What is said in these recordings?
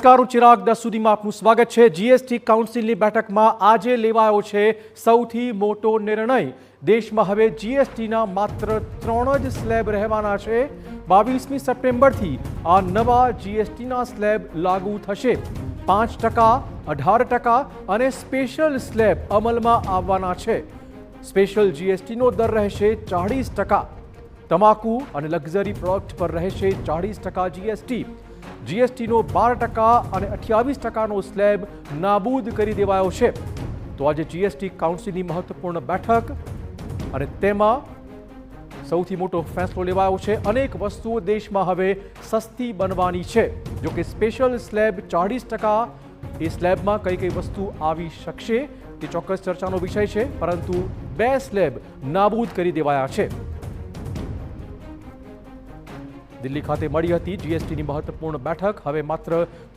નમસ્કાર, હું ચિરાગ 10 સુધીમાં આપનું સ્વાગત છે। જીએસટી કાઉન્સિલની બેઠકમાં આજે લેવાયો છે સૌથી મોટો નિર્ણય। દેશમાં હવે જીએસટીના માત્ર 3 જ સ્લેબ રહેવાના છે। 22મી સપ્ટેમ્બરથી આ નવા જીએસટીના સ્લેબ લાગુ થશે। 5%, 18% અને સ્પેશિયલ સ્લેબ અમલમાં આવવાના છે। સ્પેશિયલ જીએસટીનો દર રહેશે 40%। તમાકુ અને લક્ઝરી પ્રોડક્ટ પર રહેશે 40% જીએસટી। જીએસટીનો 12% અને 28%નો સ્લેબ નાબૂદ કરી દેવાયો છે। તો આજે જીએસટી કાઉન્સિલની મહત્વપૂર્ણ બેઠક અને તેમાં સૌથી મોટો ફેસલો લેવાયો છે। અનેક વસ્તુઓ દેશમાં હવે સસ્તી બનવાની છે। જો કે સ્પેશિયલ સ્લેબ 40%, એ સ્લેબમાં કઈ કઈ વસ્તુ આવી શકશે તે ચોક્કસ ચર્ચાનો વિષય છે, પરંતુ 2 સ્લેબ નાબૂદ કરી દેવાયા છે। દિલ્હી ખાતે મળી હતી જીએસટીની મહત્વપૂર્ણ બેઠક। હવે માત્ર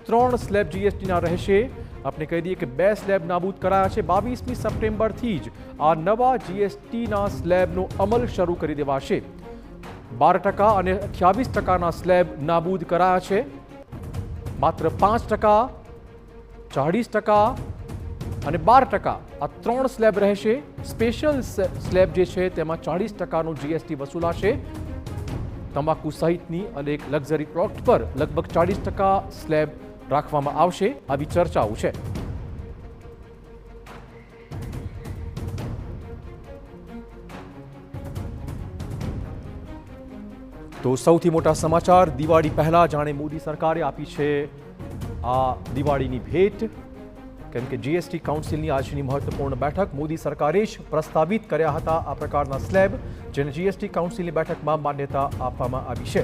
3 સ્લેબ જીએસટીના રહેશે। આપણે કહી દઈએ કે 2 સ્લેબ નાબૂદ કરાયા છે। 22મી સપ્ટેમ્બરથી જ આ નવા જીએસટીના સ્લેબનો અમલ શરૂ કરી દેવાશે। 12% અને 28%ના સ્લેબ નાબૂદ કરાયા છે। માત્ર 5%, 40% અને 12% આ 3 સ્લેબ રહેશે। સ્પેશિયલ સ્લેબ જે છે તેમાં 40%નો જીએસટી વસૂલાશે। તમાકુ સહિતની અનેક લક્ઝરી પ્રોડક્ટ પર લગભગ 40% સ્લેબ રાખવામાં આવશે, આવી ચર્ચાઓ છે। તો સૌથી મોટા સમાચાર દિવાળી પહેલા જાણે મોદી સરકારે આપી છે આ દિવાળીની ભેટ, કેમ કે જીએસટી કાઉન્સિલની આજની મહત્વપૂર્ણ બેઠક મોદી સરકારે જ પ્રસ્તાવિત કર્યા હતા આ પ્રકારના સ્લેબ, જેને જીએસટી કાઉન્સિલની બેઠકમાં માન્યતા આપવામાં આવી છે।